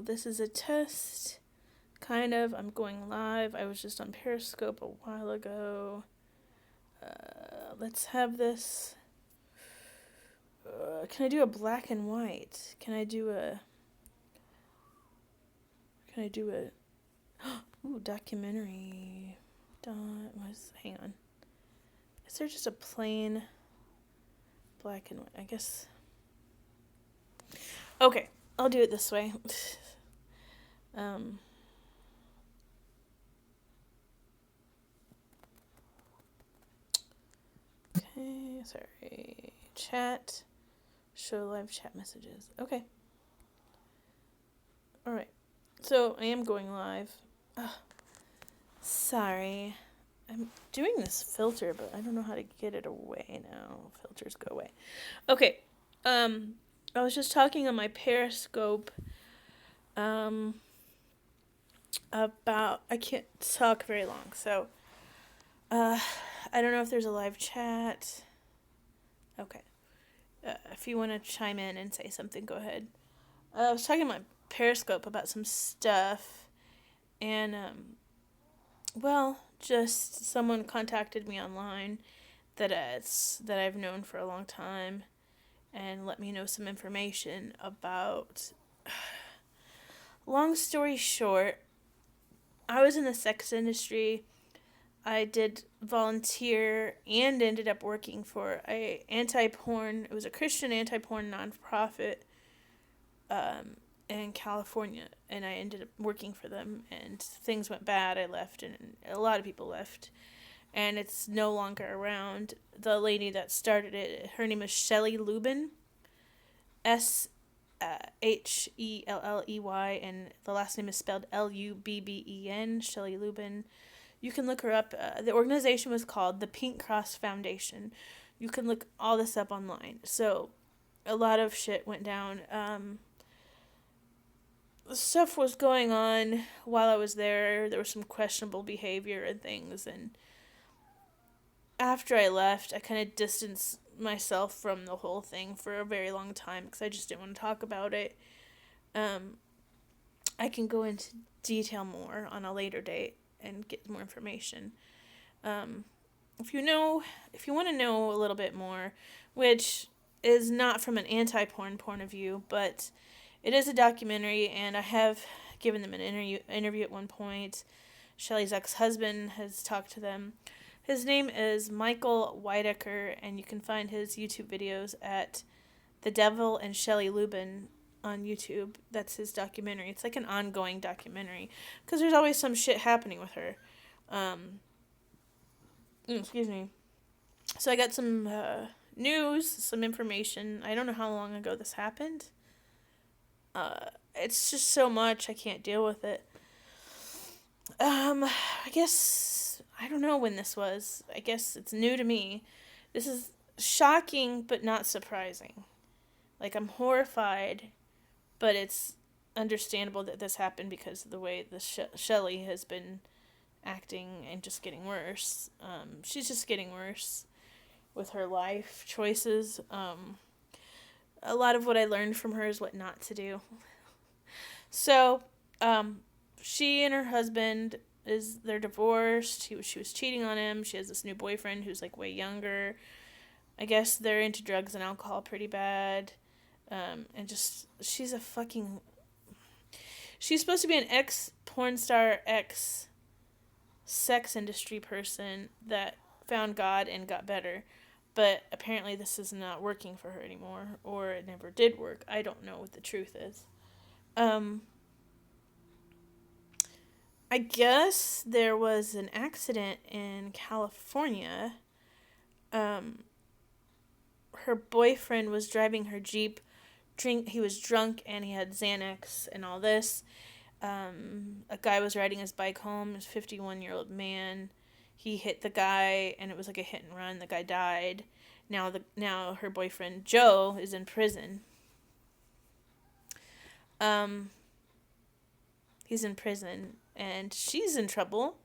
So this is a test. Kind of. I'm going live. I was just on Periscope a while ago. Let's have this. Can I do a black and white? Can I do a... Ooh, documentary. Hang on. Is there just a plain black and white? I guess. Okay, I'll do it this way. Okay, sorry. Chat. Show live chat messages. Okay. Alright. So, I am going live. Ugh. Sorry. I'm doing this filter, but I don't know how to get it away now. Filters go away. Okay. I was just talking on my Periscope about... I can't talk very long, so... I don't know if there's a live chat. Okay. If you want to chime in and say something, go ahead. I was talking on my Periscope about some stuff, and, just someone contacted me online that I've known for a long time, and let me know some information about... Long story short, I was in the sex industry. I did volunteer and ended up working for it was a Christian anti-porn nonprofit in California, and I ended up working for them, and things went bad. I left, and a lot of people left, and it's no longer around. The lady that started it, her name is Shelley Lubin, Helley, and the last name is spelled Lubben, Shelley Lubin. You can look her up. The organization was called the Pink Cross Foundation. You can look all this up online. So, a lot of shit went down. Stuff was going on while I was there. There was some questionable behavior and things. And after I left, I kind of distanced myself from the whole thing for a very long time because I just didn't want to talk about it. I can go into detail more on a later date and get more information. If you want to know a little bit more, which is not from an anti-porn point of view, but it is a documentary, and I have given them an interview at one point. Shelley's ex-husband has talked to them. His name is Michael Whitaker, and you can find his YouTube videos at The Devil and Shelley Lubin on YouTube. That's his documentary. It's like an ongoing documentary, because there's always some shit happening with her. Excuse me. So I got some news, some information. I don't know how long ago this happened. It's just so much, I can't deal with it. I guess, I don't know when this was. I guess it's new to me. This is shocking, but not surprising. Like, I'm horrified, but it's understandable that this happened because of the way the Shelley has been acting and just getting worse. She's just getting worse with her life choices. A lot of what I learned from her is what not to do. So, she and her husband, they're divorced. She was cheating on him. She has this new boyfriend who's like way younger. I guess they're into drugs and alcohol pretty bad. And just, she's supposed to be an ex-porn star, ex-sex industry person that found God and got better. But apparently this is not working for her anymore, or it never did work. I don't know what the truth is. I guess there was an accident in California. Her boyfriend was driving her Jeep. He was drunk and he had Xanax and all this. A guy was riding his bike home. This 51-year-old man. He hit the guy, and it was like a hit and run. The guy died. Now her boyfriend, Joe, is in prison. He's in prison, and she's in trouble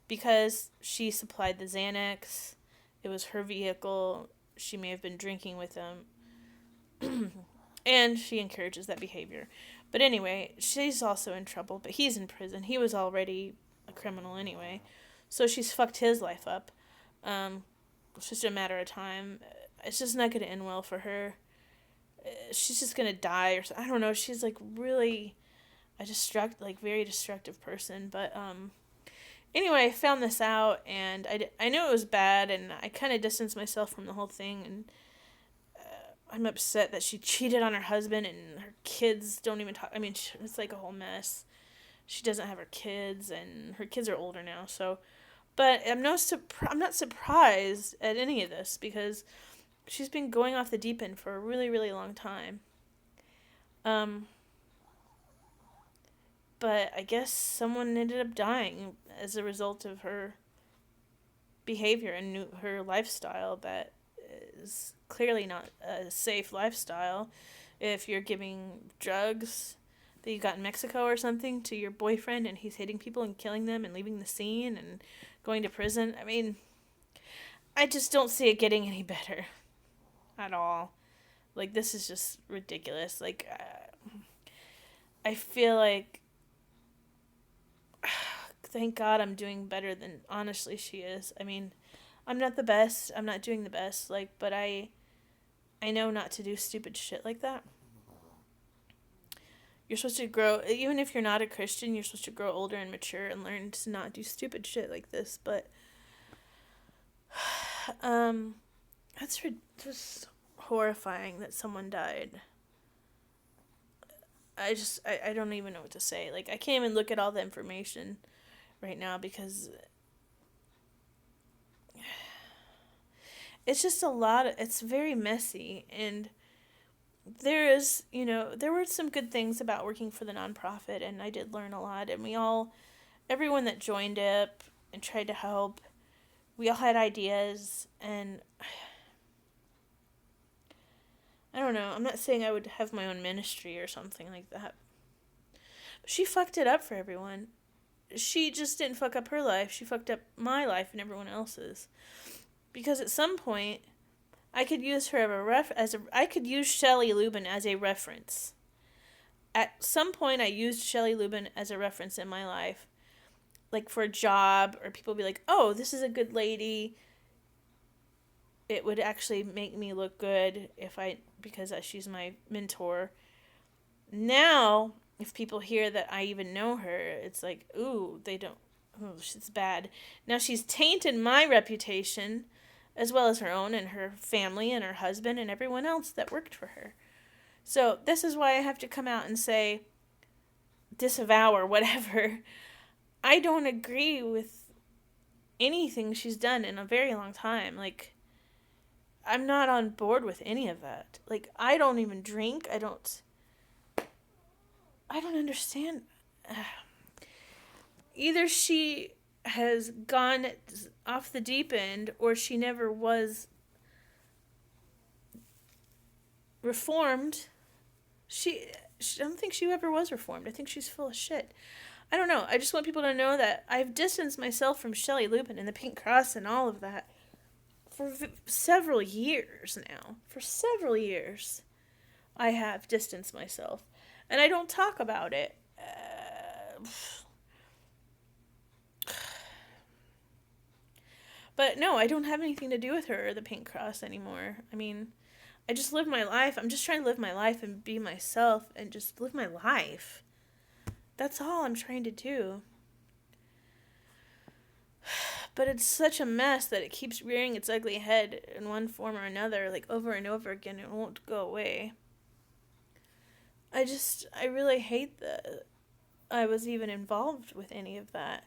because she supplied the Xanax. It was her vehicle. She may have been drinking with him. And she encourages that behavior. But anyway, she's also in trouble, but he's in prison. He was already a criminal anyway. So she's fucked his life up. It's just a matter of time. It's just not going to end well for her. She's just going to die or I don't know. She's like really very destructive person. But anyway, I found this out and I knew it was bad and I kind of distanced myself from the whole thing and I'm upset that she cheated on her husband and her kids don't even talk. I mean, it's like a whole mess. She doesn't have her kids and her kids are older now. So, but I'm not surprised at any of this because she's been going off the deep end for a really, really long time. But I guess someone ended up dying as a result of her behavior and her lifestyle that is clearly not a safe lifestyle. If you're giving drugs that you got in Mexico or something to your boyfriend and he's hitting people and killing them and leaving the scene and going to prison, I mean, I just don't see it getting any better at all. Like, this is just ridiculous. Like, I feel like, thank God I'm doing better than honestly she is. I mean, I'm not the best. I'm not doing the best. Like, but I know not to do stupid shit like that. You're supposed to grow, even if you're not a Christian, you're supposed to grow older and mature and learn to not do stupid shit like this. But, that's just horrifying that someone died. I don't even know what to say. Like, I can't even look at all the information right now because it's just a lot it's very messy and there were some good things about working for the nonprofit and I did learn a lot and everyone that joined up and tried to help, we all had ideas and I don't know, I'm not saying I would have my own ministry or something like that. But she fucked it up for everyone. She just didn't fuck up her life, she fucked up my life and everyone else's. Because at some point, I could use her I could use Shelley Lubin as a reference. At some point, I used Shelley Lubin as a reference in my life, like for a job, or people would be like, "Oh, this is a good lady." It would actually make me look good because she's my mentor. Now, if people hear that I even know her, it's like, ooh, they don't. Oh, she's bad. Now she's tainted my reputation, as well as her own and her family and her husband and everyone else that worked for her. So this is why I have to come out and say, disavow or whatever. I don't agree with anything she's done in a very long time. Like, I'm not on board with any of that. Like, I don't even drink. I don't understand. Either she has gone off the deep end or she never was reformed. I don't think she ever was reformed. I think she's full of shit. I don't know. I just want people to know that I've distanced myself from Shelley Lubin and the Pink Cross and all of that for several years now. For several years, I have distanced myself. And I don't talk about it. But no, I don't have anything to do with her or the Pink Cross anymore. I mean, I just live my life. I'm just trying to live my life and be myself and just live my life. That's all I'm trying to do. But it's such a mess that it keeps rearing its ugly head in one form or another, like over and over again. It won't go away. I really hate that I was even involved with any of that.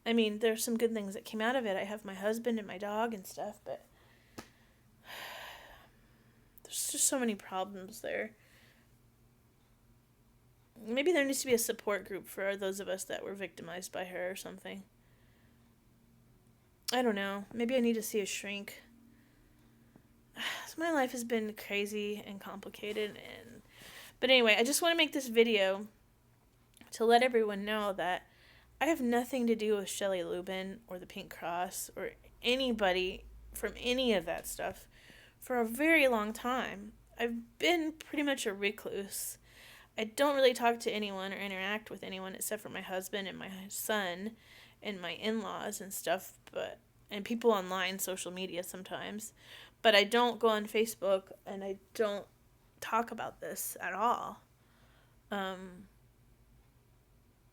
I mean, there's some good things that came out of it. I have my husband and my dog and stuff, but there's just so many problems there. Maybe there needs to be a support group for those of us that were victimized by her or something. I don't know. Maybe I need to see a shrink. My life has been crazy and complicated. But anyway, I just want to make this video to let everyone know that I have nothing to do with Shelley Lubin or the Pink Cross or anybody from any of that stuff for a very long time. I've been pretty much a recluse. I don't really talk to anyone or interact with anyone except for my husband and my son and my in-laws and stuff, but and people online, social media sometimes. But I don't go on Facebook and I don't talk about this at all. Um,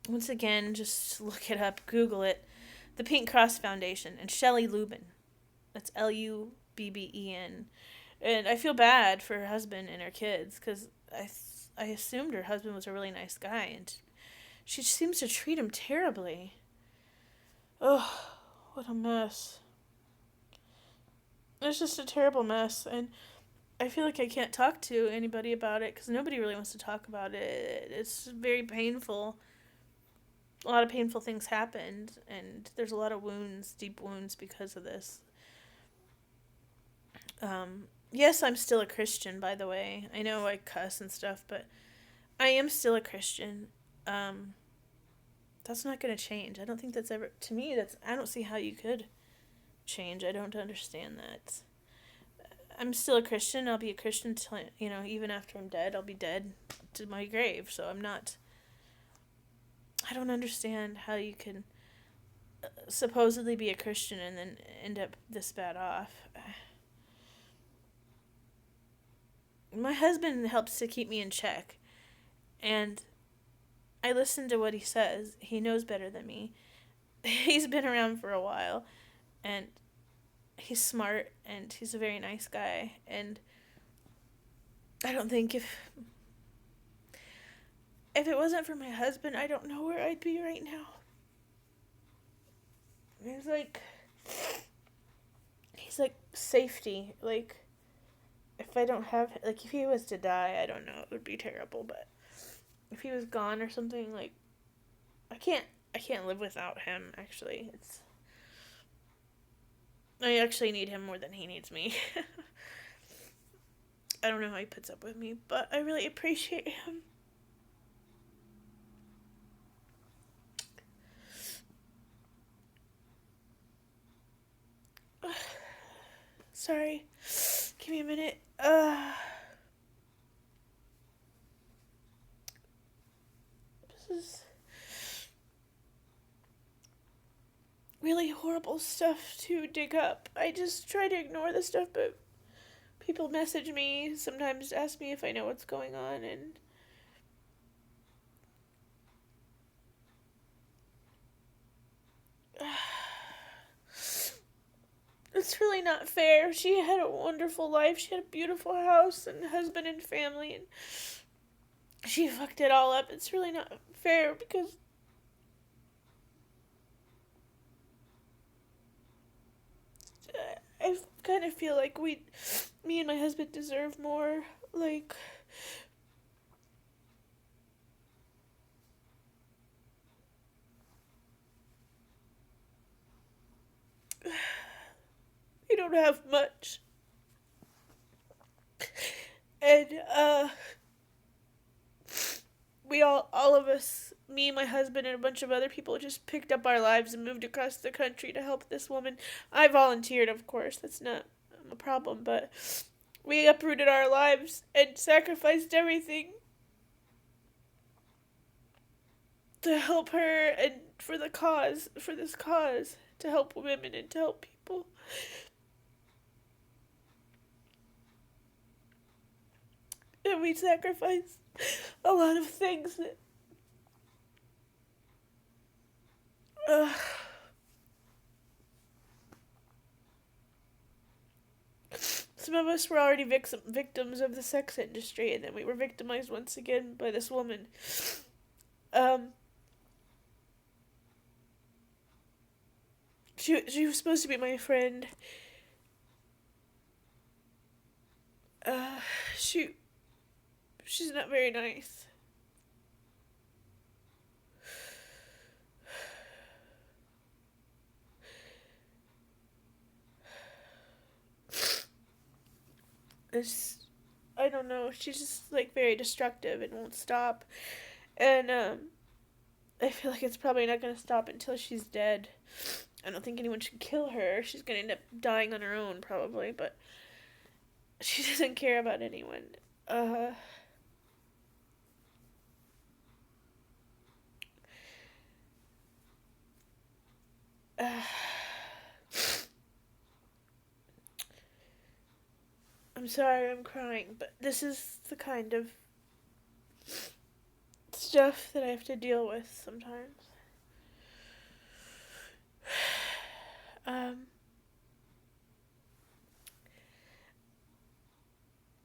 Once again, just look it up, Google it. The Pink Cross Foundation and Shelley Lubben. That's Lubben. And I feel bad for her husband and her kids because I assumed her husband was a really nice guy, and she seems to treat him terribly. Oh, what a mess. It's just a terrible mess, and I feel like I can't talk to anybody about it because nobody really wants to talk about it. It's very painful. A lot of painful things happened, and there's a lot of wounds, deep wounds, because of this. Yes, I'm still a Christian, by the way. I know I cuss and stuff, but I am still a Christian. Um, that's not going to change. I don't think that's ever, to me, I don't see how you could change. I don't understand that. I'm still a Christian. I'll be a Christian till, even after I'm dead. I'll be dead to my grave. So I don't understand how you can supposedly be a Christian and then end up this bad off. My husband helps to keep me in check, and I listen to what he says. He knows better than me. He's been around for a while, and he's smart, and he's a very nice guy, and I don't think if it wasn't for my husband, I don't know where I'd be right now. He's like safety, like, if I don't have, like, if he was to die, I don't know, it would be terrible, but if he was gone or something, like, I can't live without him, actually. I actually need him more than he needs me. I don't know how he puts up with me, but I really appreciate him. Sorry. Give me a minute. This is really horrible stuff to dig up. I just try to ignore the stuff, but people message me, sometimes ask me if I know what's going on, and it's really not fair. She had a wonderful life. She had a beautiful house and husband and family, and she fucked it all up. It's really not fair because I kind of feel like me and my husband deserve more. Like, we don't have much. And, we all of us, me, my husband, and a bunch of other people just picked up our lives and moved across the country to help this woman. I volunteered, of course. That's not a problem, but we uprooted our lives and sacrificed everything to help her and for this cause, to help women and to help people. And we sacrificed a lot of things that some of us were already victims of the sex industry, and then we were victimized once again by this woman. She was supposed to be my friend. Uh, she's not very nice. I don't know, she's just, like, very destructive and won't stop. And, I feel like it's probably not gonna stop until she's dead. I don't think anyone should kill her. She's gonna end up dying on her own, probably, but she doesn't care about anyone. I'm sorry I'm crying, but this is the kind of stuff that I have to deal with sometimes. Um,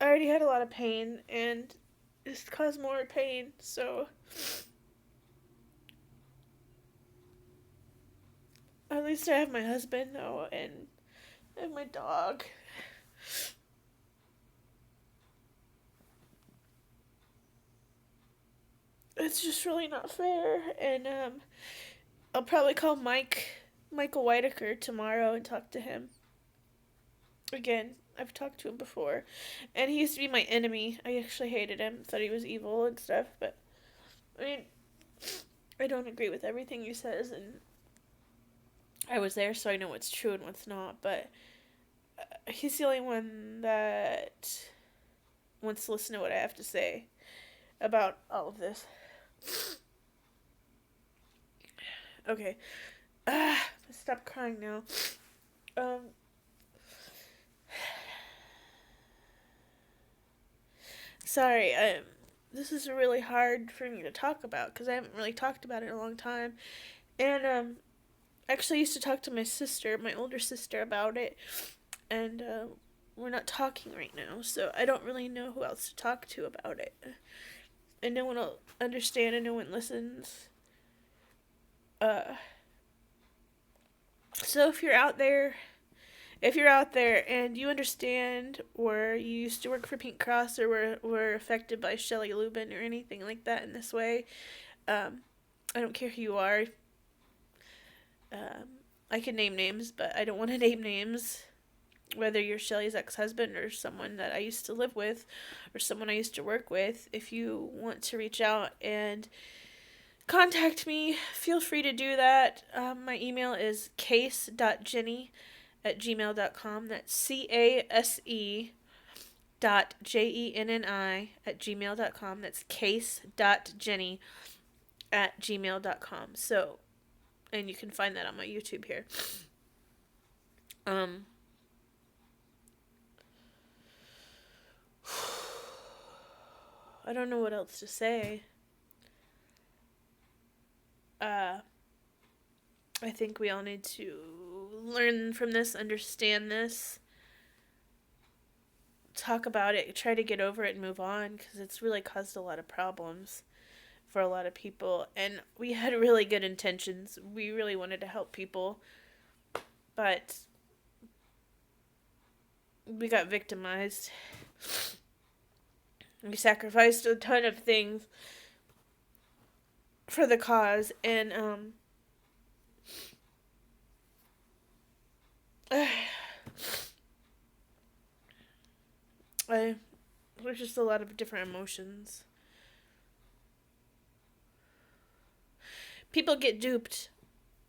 I already had a lot of pain, and this caused more pain, so at least I have my husband now, and I have my dog. It's just really not fair, and I'll probably call Michael Whitaker tomorrow and talk to him again. I've talked to him before, and he used to be my enemy. I actually hated him, thought he was evil and stuff, but I mean, I don't agree with everything he says, and I was there, so I know what's true and what's not, but he's the only one that wants to listen to what I have to say about all of this. Okay. Stop crying now. Sorry, this is really hard for me to talk about because I haven't really talked about it in a long time. And, actually I used to talk to my sister, my older sister, about it. And, we're not talking right now, so I don't really know who else to talk to about it. And no one will understand and no one listens. So if you're out there and you understand, or you used to work for Pink Cross, or were affected by Shelley Lubin or anything like that in this way, I don't care who you are. I can name names, but I don't want to name names. Whether you're Shelley's ex-husband or someone that I used to live with or someone I used to work with, if you want to reach out and contact me, feel free to do that. My email is case.jenny@gmail.com. That's case.jenni@gmail.com. That's case.jenny@gmail.com. So, and you can find that on my YouTube here. I don't know what else to say. I think we all need to learn from this, understand this, talk about it, try to get over it and move on, because it's really caused a lot of problems for a lot of people. And we had really good intentions. We really wanted to help people, but we got victimized. We sacrificed a ton of things for the cause, and there's just a lot of different emotions. People get duped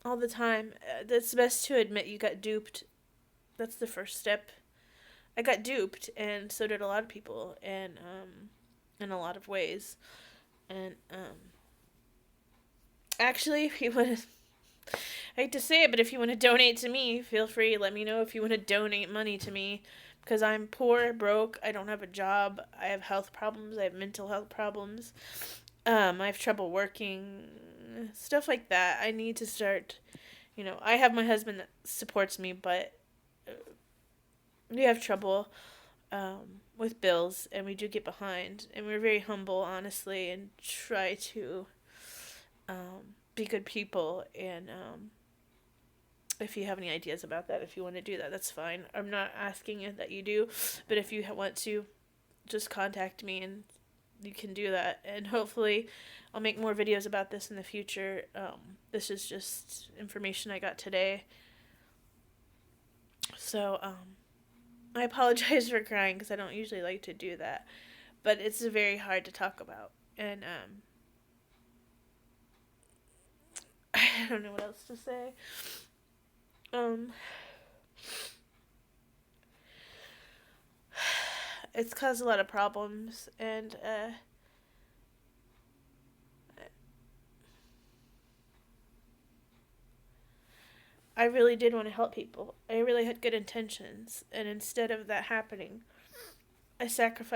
all the time. It's best to admit you got duped. That's the first step. I got duped, and so did a lot of people, and in a lot of ways. And actually, if you want to, I hate to say it, but if you want to donate to me, feel free. Let me know if you want to donate money to me, because I'm poor, broke, I don't have a job, I have health problems, I have mental health problems, I have trouble working, stuff like that. I need to start, I have my husband that supports me, but we have trouble with bills, and we do get behind, and we're very humble, honestly, and try to be good people, and if you have any ideas about that, if you want to do that, that's fine. I'm not asking it that you do, but if you want to, just contact me and you can do that. And hopefully I'll make more videos about this in the future. This is just information I got today. So, I apologize for crying because I don't usually like to do that, but it's very hard to talk about. And, I don't know what else to say. It's caused a lot of problems, and I really did want to help people. I really had good intentions. And instead of that happening, I sacrificed